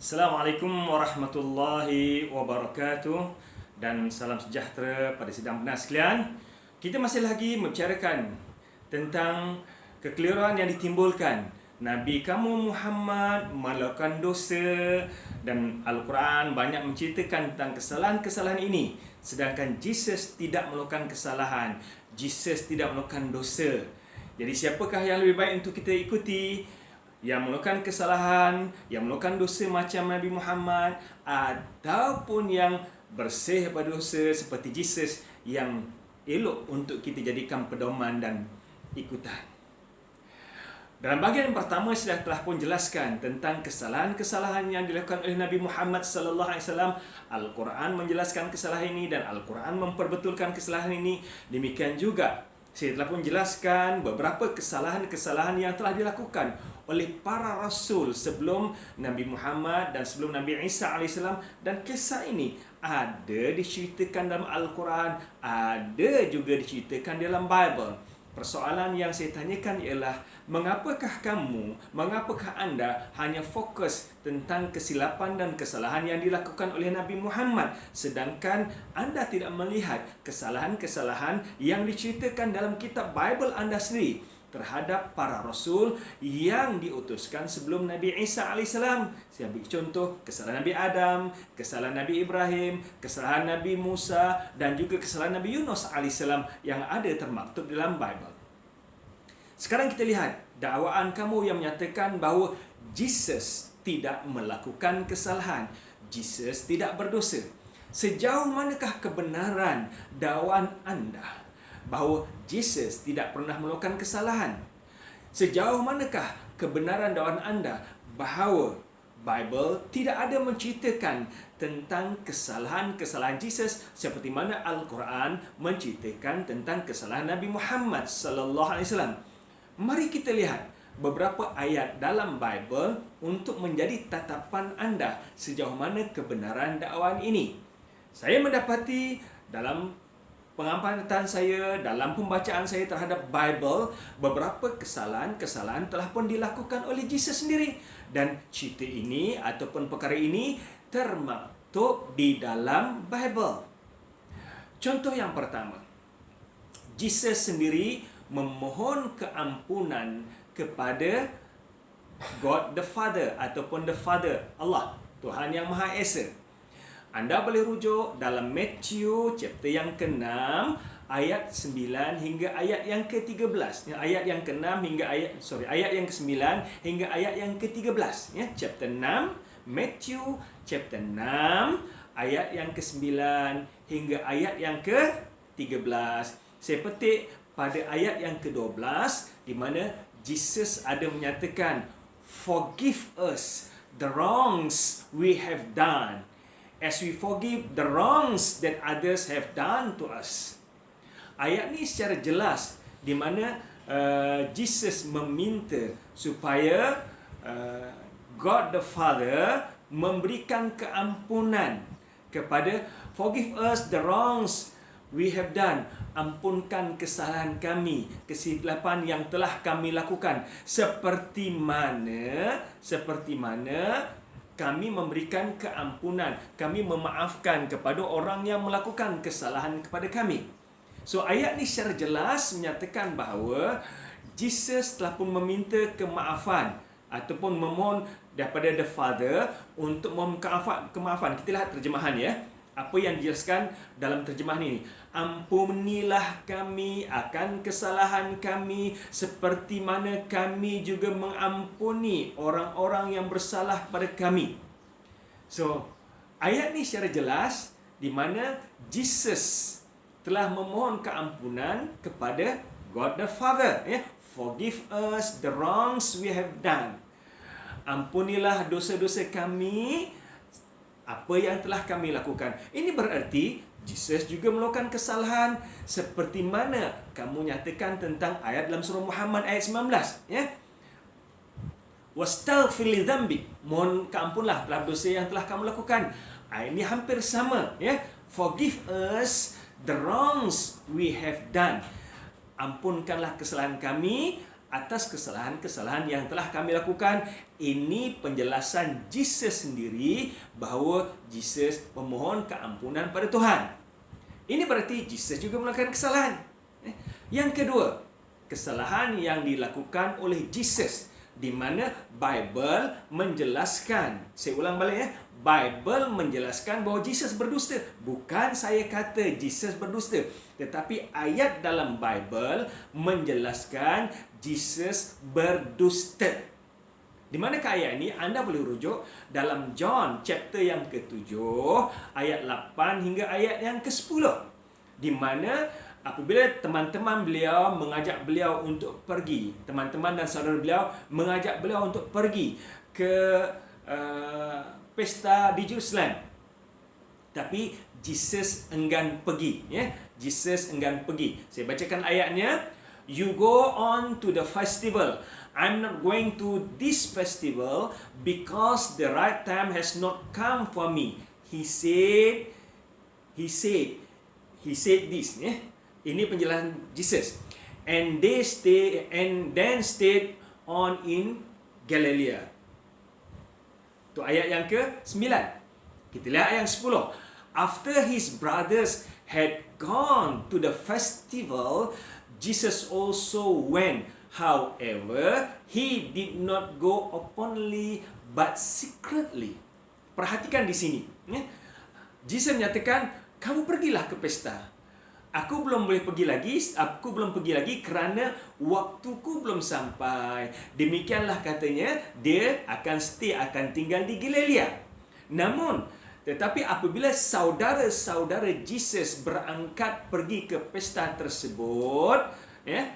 Assalamualaikum warahmatullahi wabarakatuh dan salam sejahtera pada sidang pendengar sekalian. Kita masih lagi membicarakan tentang kekeliruan yang ditimbulkan Nabi kamu Muhammad melakukan dosa, dan Al-Quran banyak menceritakan tentang kesalahan-kesalahan ini. Sedangkan Jesus tidak melakukan kesalahan, Jesus tidak melakukan dosa. Jadi siapakah yang lebih baik untuk kita ikuti? Yang melakukan kesalahan, yang melakukan dosa macam Nabi Muhammad, ataupun yang bersih daripada dosa seperti Jesus, yang elok untuk kita jadikan pedoman dan ikutan. Dalam bahagian yang pertama saya telah pun jelaskan tentang kesalahan-kesalahan yang dilakukan oleh Nabi Muhammad sallallahu alaihi wasallam. Al-Quran menjelaskan kesalahan ini dan Al-Quran memperbetulkan kesalahan ini. Demikian juga saya telah pun jelaskan beberapa kesalahan-kesalahan yang telah dilakukan oleh para rasul sebelum Nabi Muhammad dan sebelum Nabi Isa AS. Dan kisah ini ada diceritakan dalam Al-Quran, ada juga diceritakan dalam Bible. Persoalan yang saya tanyakan ialah, mengapakah anda hanya fokus tentang kesilapan dan kesalahan yang dilakukan oleh Nabi Muhammad, sedangkan anda tidak melihat kesalahan-kesalahan yang diceritakan dalam kitab Bible anda sendiri terhadap para rasul yang diutuskan sebelum Nabi Isa AS. Saya ambil contoh kesalahan Nabi Adam, kesalahan Nabi Ibrahim, kesalahan Nabi Musa, dan juga kesalahan Nabi Yunus AS yang ada termaktub dalam Bible. Sekarang kita lihat dakwaan kamu yang menyatakan bahawa Jesus tidak melakukan kesalahan, Jesus tidak berdosa. Sejauh manakah kebenaran dakwaan anda bahawa Jesus tidak pernah melakukan kesalahan? Sejauh manakah kebenaran dakwaan anda bahawa Bible tidak ada menceritakan tentang kesalahan-kesalahan Jesus seperti mana Al-Quran menceritakan tentang kesalahan Nabi Muhammad sallallahu alaihi wasallam? Mari kita lihat beberapa ayat dalam Bible untuk menjadi tatapan anda sejauh mana kebenaran dakwaan ini. Saya mendapati dalam pengamatan saya, dalam pembacaan saya terhadap Bible, beberapa kesalahan-kesalahan telah pun dilakukan oleh Jesus sendiri. Dan cerita ini ataupun perkara ini termaktub di dalam Bible. Contoh yang pertama, Jesus sendiri memohon keampunan kepada God the Father ataupun the Father, Allah, Tuhan Yang Maha Esa. Anda boleh rujuk dalam Matthew chapter yang ke-6 ayat 9 hingga ayat yang ke-13. Ayat yang ke-6 hingga ayat yang ke-9 hingga ayat yang ke-13 ya. Chapter 6, Matthew chapter 6 ayat yang ke-9 hingga ayat yang ke-13. Saya petik pada ayat yang ke-12 di mana Jesus ada menyatakan, "Forgive us the wrongs we have done, as we forgive the wrongs that others have done to us." Ayat ni secara jelas di mana Jesus meminta supaya God the Father memberikan keampunan kepada, forgive us the wrongs we have done, ampunkan kesalahan kami, kesilapan yang telah kami lakukan, seperti mana kami memberikan keampunan, kami memaafkan kepada orang yang melakukan kesalahan kepada kami. So ayat ni secara jelas menyatakan bahawa Jesus telah pun meminta kemaafan ataupun memohon daripada the Father untuk kemaafan. Kita lihat terjemahan ya. Apa yang dijelaskan dalam terjemahan ini? Ampunilah kami akan kesalahan kami seperti mana kami juga mengampuni orang-orang yang bersalah pada kami. So, ayat ni secara jelas di mana Jesus telah memohon keampunan kepada God the Father ya. Forgive us the wrongs we have done. Ampunilah dosa-dosa kami apa yang telah kami lakukan. Ini berarti Jesus juga melakukan kesalahan seperti mana kamu nyatakan tentang ayat dalam surah Muhammad ayat 19 ya. Wastaghfir li dzambi, mohon keampunlah terhadap dosa yang telah kamu lakukan. Ini hampir sama ya. Forgive us the wrongs we have done. Ampunkanlah kesalahan kami atas kesalahan-kesalahan yang telah kami lakukan. Ini penjelasan Jesus sendiri bahawa Jesus memohon keampunan pada Tuhan. Ini berarti Jesus juga melakukan kesalahan. Yang kedua, kesalahan yang dilakukan oleh Jesus, di mana Bible menjelaskan, saya ulang balik ya, Bible menjelaskan bahawa Jesus berdusta. Bukan saya kata Jesus berdusta, tetapi ayat dalam Bible menjelaskan Jesus berdusta. Di manakah ayat ini? Anda boleh rujuk dalam John chapter yang ke-7 ayat 8 hingga ayat yang ke-10, di mana apabila teman-teman beliau mengajak beliau untuk pergi, teman-teman dan saudara beliau mengajak beliau untuk pergi ke pesta di Jerusalem, tapi Jesus enggan pergi, ya. Jesus enggan pergi. Saya bacakan ayatnya. You go on to the festival. I'm not going to this festival because the right time has not come for me. He said this, ya. Ini penjelasan Jesus. And then stayed on in Galilee. Itu ayat yang ke-9. Kita lihat ayat yang 10. After his brothers had gone to the festival, Jesus also went. However, he did not go openly but secretly. Perhatikan di sini, ya. Jesus menyatakan, kamu pergilah ke pesta. Aku belum pergi lagi kerana waktuku belum sampai. Demikianlah katanya, dia akan tinggal di Galilea. Tetapi apabila saudara-saudara Jesus berangkat pergi ke pesta tersebut, ya,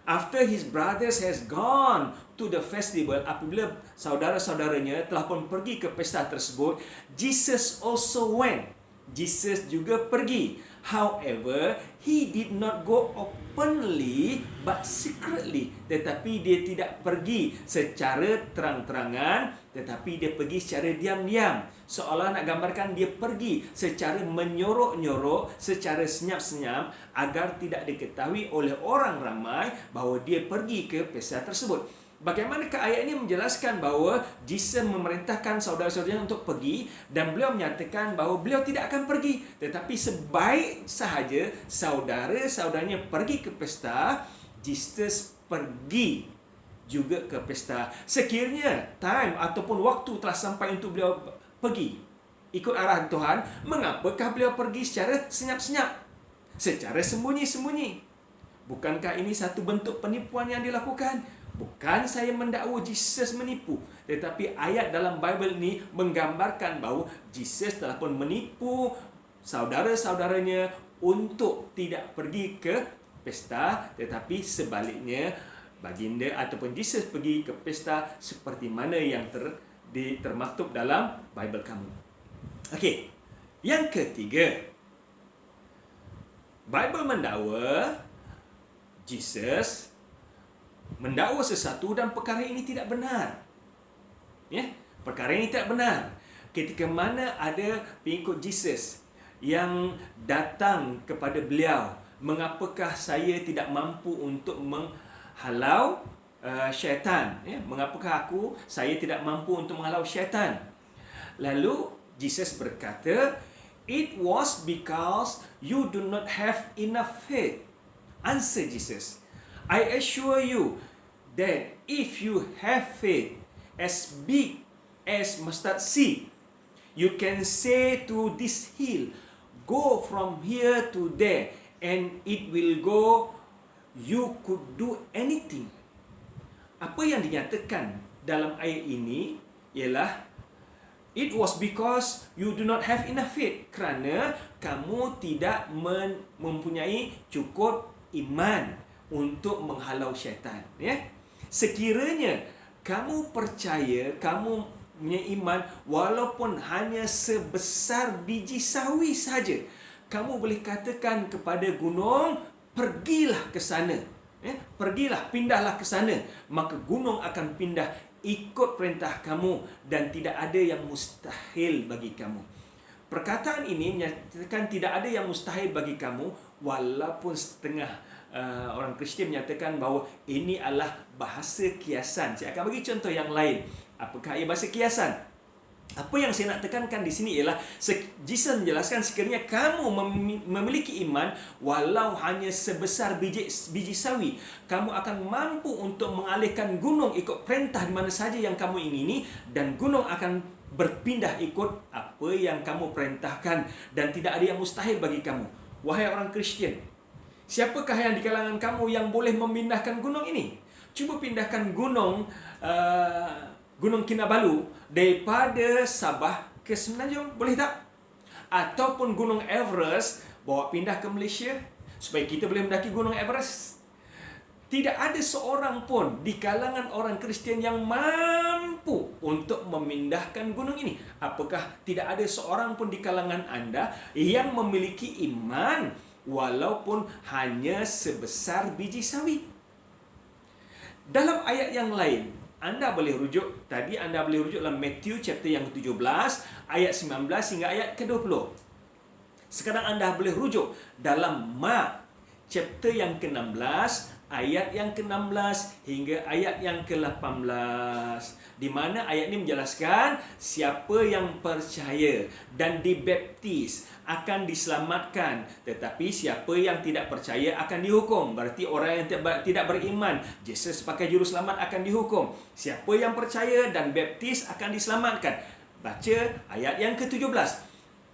after his brothers has gone to the festival, apabila saudara-saudaranya telah pun pergi ke pesta tersebut, Jesus also went. Jesus juga pergi. However, he did not go openly but secretly. Tetapi dia tidak pergi secara terang-terangan, tetapi dia pergi secara diam-diam. Seolah nak gambarkan dia pergi secara menyorok-nyorok, secara senyap-senyap, agar tidak diketahui oleh orang ramai bahawa dia pergi ke pesta tersebut. Bagaimanakah ayat ini menjelaskan bahawa Jesus memerintahkan saudara-saudaranya untuk pergi, dan beliau menyatakan bahawa beliau tidak akan pergi, tetapi sebaik sahaja saudara-saudaranya pergi ke pesta, Jesus pergi juga ke pesta. Sekiranya time ataupun waktu telah sampai untuk beliau pergi ikut arahan Tuhan, mengapakah beliau pergi secara senyap-senyap, secara sembunyi-sembunyi? Bukankah ini satu bentuk penipuan yang dilakukan? Bukan saya mendakwa Jesus menipu, tetapi ayat dalam Bible ini menggambarkan bahawa Jesus telah pun menipu saudara-saudaranya untuk tidak pergi ke pesta, tetapi sebaliknya baginda ataupun Jesus pergi ke pesta seperti mana yang termaktub dalam Bible kamu. Okey, yang ketiga, Bible mendakwa Jesus mendakwa sesuatu dan perkara ini tidak benar. Ya, perkara ini tidak benar. Ketika mana ada pengikut Jesus yang datang kepada beliau, mengapakah saya tidak mampu untuk menghalau syaitan? Ya, mengapakah saya tidak mampu untuk menghalau syaitan? Lalu Jesus berkata, it was because you do not have enough faith. Answer Jesus, I assure you that if you have faith as big as mustard seed, you can say to this hill, go from here to there, and it will go. You could do anything. Apa yang dinyatakan dalam ayat ini ialah, it was because you do not have enough faith, kerana kamu tidak mempunyai cukup iman untuk menghalau syaitan, ya. Sekiranya kamu percaya, kamu punya iman walaupun hanya sebesar biji sawi saja, kamu boleh katakan kepada gunung, pergilah ke sana, ya, pergilah, pindahlah ke sana, maka gunung akan pindah ikut perintah kamu, dan tidak ada yang mustahil bagi kamu. Perkataan ini menyatakan tidak ada yang mustahil bagi kamu walaupun setengah orang Kristian menyatakan bahawa ini adalah bahasa kiasan. Saya akan bagi contoh yang lain. Apakah ia bahasa kiasan? Apa yang saya nak tekankan di sini ialah Jesus menjelaskan sekiranya kamu memiliki iman walau hanya sebesar biji sawi, kamu akan mampu untuk mengalihkan gunung ikut perintah di mana saja yang kamu ingini, dan gunung akan berpindah ikut apa yang kamu perintahkan, dan tidak ada yang mustahil bagi kamu. Wahai orang Kristian, siapakah yang di kalangan kamu yang boleh memindahkan gunung ini? Cuba pindahkan gunung Gunung Kinabalu daripada Sabah ke Semenanjung, boleh tak? Ataupun Gunung Everest bawa pindah ke Malaysia supaya kita boleh mendaki Gunung Everest. Tidak ada seorang pun di kalangan orang Kristian yang mampu untuk memindahkan gunung ini. Apakah tidak ada seorang pun di kalangan anda yang memiliki iman walaupun hanya sebesar biji sawi? Dalam ayat yang lain, Anda boleh rujuk dalam Matthew chapter yang ke-17 ayat 19 hingga ayat ke-20. Sekarang Anda boleh rujuk dalam Mark chapter yang ke-16 ayat yang ke-16 hingga ayat yang ke-18, di mana ayat ini menjelaskan siapa yang percaya dan dibaptis akan diselamatkan, tetapi siapa yang tidak percaya akan dihukum. Berarti orang yang tidak beriman, Yesus sebagai juru selamat akan dihukum. Siapa yang percaya dan baptis akan diselamatkan. Baca ayat yang ke-17.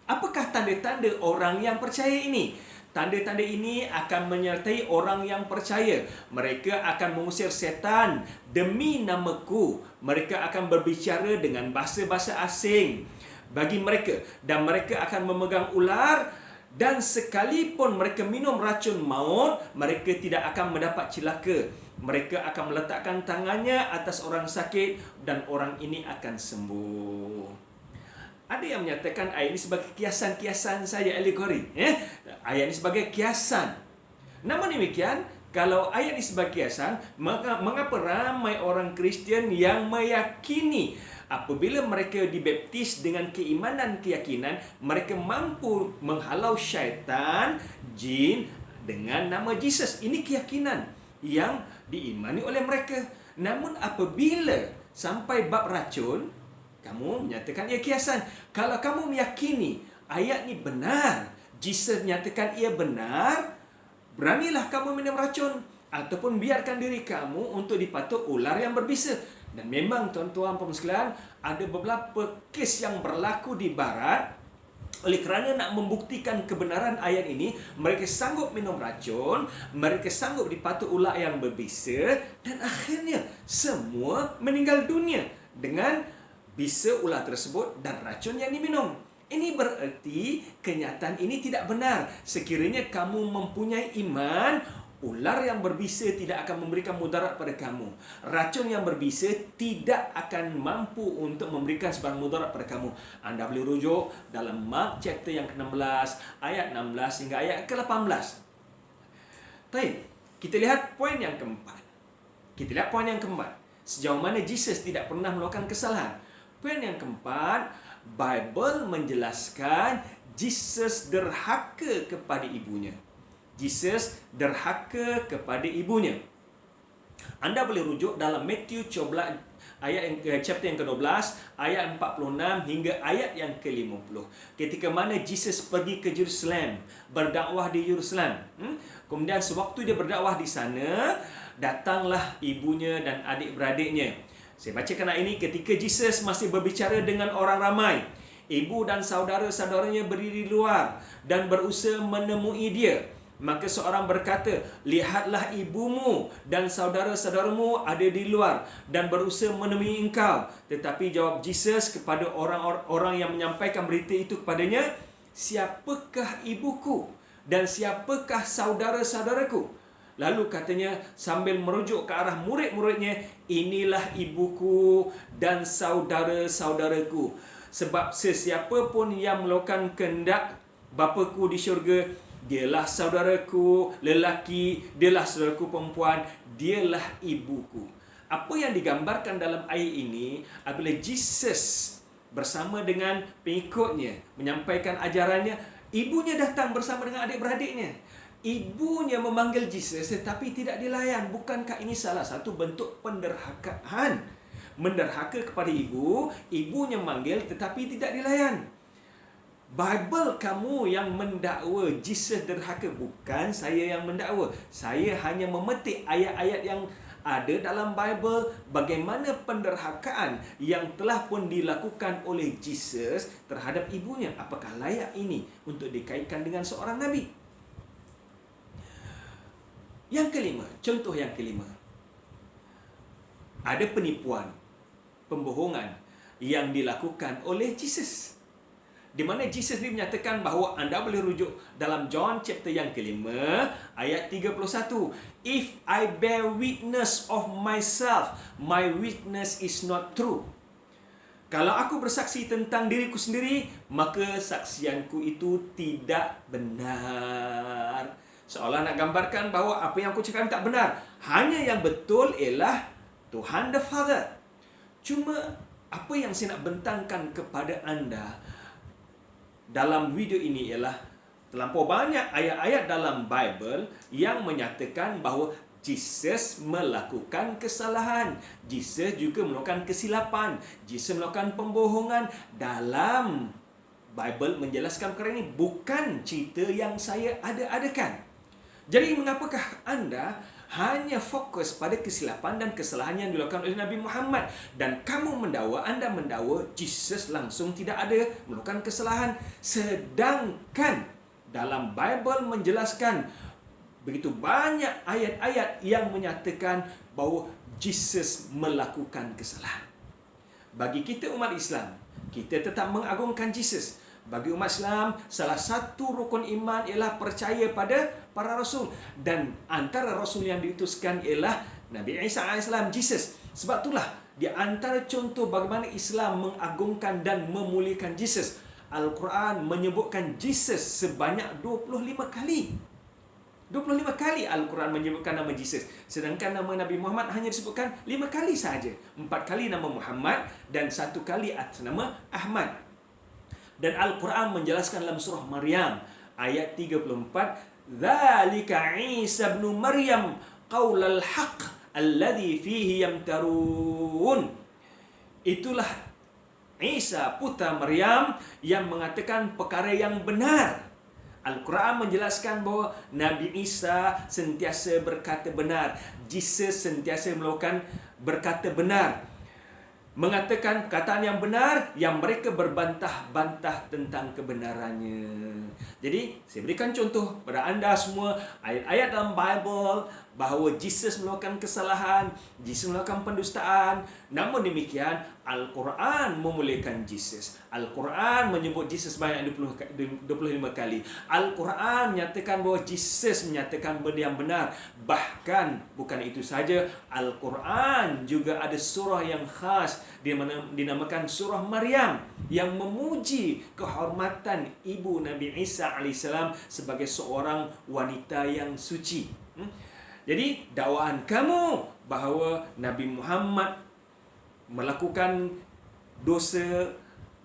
Apakah tanda-tanda orang yang percaya ini? Tanda-tanda ini akan menyertai orang yang percaya. Mereka akan mengusir setan demi namaku. Mereka akan berbicara dengan bahasa-bahasa asing bagi mereka, dan mereka akan memegang ular, dan sekalipun mereka minum racun maut, mereka tidak akan mendapat celaka. Mereka akan meletakkan tangannya atas orang sakit dan orang ini akan sembuh. Ada yang menyatakan ayat ini sebagai kiasan-kiasan saja, alegori. Ayat ini sebagai kiasan. Namun demikian, kalau ayat ini sebagai kiasan, mengapa ramai orang Kristian yang meyakini apabila mereka dibaptis dengan keimanan keyakinan, mereka mampu menghalau syaitan, jin dengan nama Jesus? Ini keyakinan yang diimani oleh mereka. Namun apabila sampai bab racun, kamu menyatakan ia kiasan. Kalau kamu meyakini ayat ini benar, Jesus menyatakan ia benar, beranilah kamu minum racun ataupun biarkan diri kamu untuk dipatuk ular yang berbisa. Dan memang tuan-tuan dan sekalian, ada beberapa kes yang berlaku di barat. Oleh kerana nak membuktikan kebenaran ayat ini, mereka sanggup minum racun, mereka sanggup dipatuk ular yang berbisa, dan akhirnya semua meninggal dunia dengan bisa ular tersebut dan racun yang diminum. Ini bererti kenyataan ini tidak benar. Sekiranya kamu mempunyai iman, ular yang berbisa tidak akan memberikan mudarat pada kamu. Racun yang berbisa tidak akan mampu untuk memberikan sebarang mudarat pada kamu. Anda boleh rujuk dalam Mark chapter yang ke-16 ayat 16 hingga ayat ke-18. Baik, kita lihat poin yang keempat. Sejauh mana Jesus tidak pernah melakukan kesalahan. Poin yang keempat, Bible menjelaskan Jesus derhaka kepada ibunya. Jesus derhaka kepada ibunya. Anda boleh rujuk dalam Matthew chapter yang ke-12 ayat 46 hingga ayat yang ke-50. Ketika mana Jesus pergi ke Jerusalem, berdakwah di Jerusalem. Kemudian sewaktu dia berdakwah di sana, datanglah ibunya dan adik-beradiknya. Saya bacakan ayat ini. Ketika Jesus masih berbicara dengan orang ramai, ibu dan saudara-saudaranya berdiri di luar dan berusaha menemui dia. Maka seorang berkata, lihatlah ibumu dan saudara-saudaramu ada di luar dan berusaha menemui engkau. Tetapi jawab Jesus kepada orang-orang yang menyampaikan berita itu kepadanya, siapakah ibuku dan siapakah saudara-saudaraku? Lalu katanya sambil merujuk ke arah murid-muridnya, inilah ibuku dan saudara-saudaraku. Sebab sesiapa pun yang melakukan kehendak Bapaku di syurga, dialah saudaraku lelaki, dialah saudaraku perempuan, dialah ibuku. Apa yang digambarkan dalam ayat ini, apabila Jesus bersama dengan pengikutnya menyampaikan ajarannya, ibunya datang bersama dengan adik-beradiknya. Ibunya memanggil Jesus tetapi tidak dilayan. Bukankah ini salah satu bentuk penderhakaan? Menderhaka kepada ibu, ibunya manggil tetapi tidak dilayan. Bible kamu yang mendakwa Jesus derhaka, bukan saya yang mendakwa. Saya hanya memetik ayat-ayat yang ada dalam Bible bagaimana penderhakaan yang telah pun dilakukan oleh Jesus terhadap ibunya. Apakah layak ini untuk dikaitkan dengan seorang nabi? Yang kelima, contoh yang kelima. Ada penipuan, pembohongan yang dilakukan oleh Jesus. Di mana Jesus ni menyatakan bahawa anda boleh rujuk dalam John chapter yang kelima ayat 31. If I bear witness of myself, my witness is not true. Kalau aku bersaksi tentang diriku sendiri, maka saksianku itu tidak benar. Seolah nak gambarkan bahawa apa yang aku cakap tak benar. Hanya yang betul ialah Tuhan the Father. Cuma apa yang saya nak bentangkan kepada anda dalam video ini ialah terlampau banyak ayat-ayat dalam Bible yang menyatakan bahawa Jesus melakukan kesalahan. Jesus juga melakukan kesilapan. Jesus melakukan pembohongan. Dalam Bible menjelaskan perkara ini, bukan cerita yang saya ada-adakan. Jadi mengapakah anda hanya fokus pada kesilapan dan kesalahan yang dilakukan oleh Nabi Muhammad, dan kamu anda mendakwa Jesus langsung tidak ada melakukan kesalahan, sedangkan dalam Bible menjelaskan begitu banyak ayat-ayat yang menyatakan bahawa Jesus melakukan kesalahan. Bagi kita umat Islam, kita tetap mengagungkan Jesus. Bagi umat Islam, salah satu rukun iman ialah percaya pada para rasul. Dan antara rasul yang diutuskan ialah Nabi Isa AS, Jesus. Sebab itulah di antara contoh bagaimana Islam mengagungkan dan memuliakan Jesus, Al-Quran menyebutkan Jesus sebanyak 25 kali. 25 kali Al-Quran menyebutkan nama Jesus. Sedangkan nama Nabi Muhammad hanya disebutkan 5 kali sahaja. 4 kali nama Muhammad dan 1 kali atas nama Ahmad. Dan Al-Quran menjelaskan dalam surah Maryam ayat 34, "Dzalika Isa ibn Maryam qaulal haqq alladhi fihi yamtarun." Itulah Isa putra Maryam yang mengatakan perkara yang benar. Al-Quran menjelaskan bahawa Nabi Isa sentiasa berkata benar. Jesus sentiasa melakukan berkata benar, mengatakan perkataan yang benar yang mereka berbantah-bantah tentang kebenarannya. Jadi, saya berikan contoh kepada anda semua ayat-ayat dalam Bible bahawa Jesus melakukan kesalahan, Jesus melakukan pendustaan. Namun demikian, Al-Quran memuliakan Jesus. Al-Quran menyebut Jesus banyak 25 kali. Al-Quran menyatakan bahawa Jesus menyatakan benda yang benar. Bahkan bukan itu saja, Al-Quran juga ada surah yang khas dinamakan surah Maryam yang memuji kehormatan ibu Nabi Isa AS sebagai seorang wanita yang suci. Jadi dakwaan kamu bahawa Nabi Muhammad melakukan dosa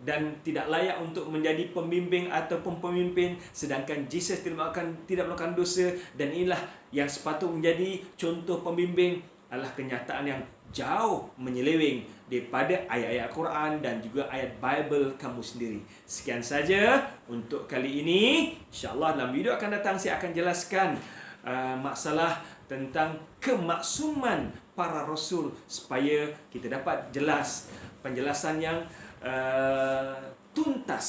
dan tidak layak untuk menjadi pembimbing ataupun pemimpin, sedangkan Jesus tidak melakukan dosa, dan inilah yang sepatutnya menjadi contoh pembimbing, adalah kenyataan yang jauh menyeleweng daripada ayat-ayat Quran dan juga ayat Bible kamu sendiri. Sekian saja untuk kali ini. InsyaAllah dalam video akan datang saya akan jelaskan masalah tentang kemaksuman para rasul supaya kita dapat jelas penjelasan yang tuntas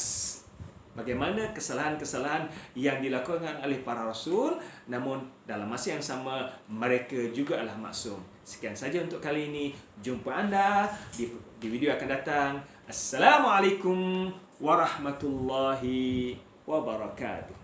bagaimana kesalahan-kesalahan yang dilakukan oleh para rasul, namun dalam masa yang sama mereka juga adalah maksum. Sekian saja untuk kali ini. Jumpa anda di video akan datang. Assalamualaikum warahmatullahi wabarakatuh.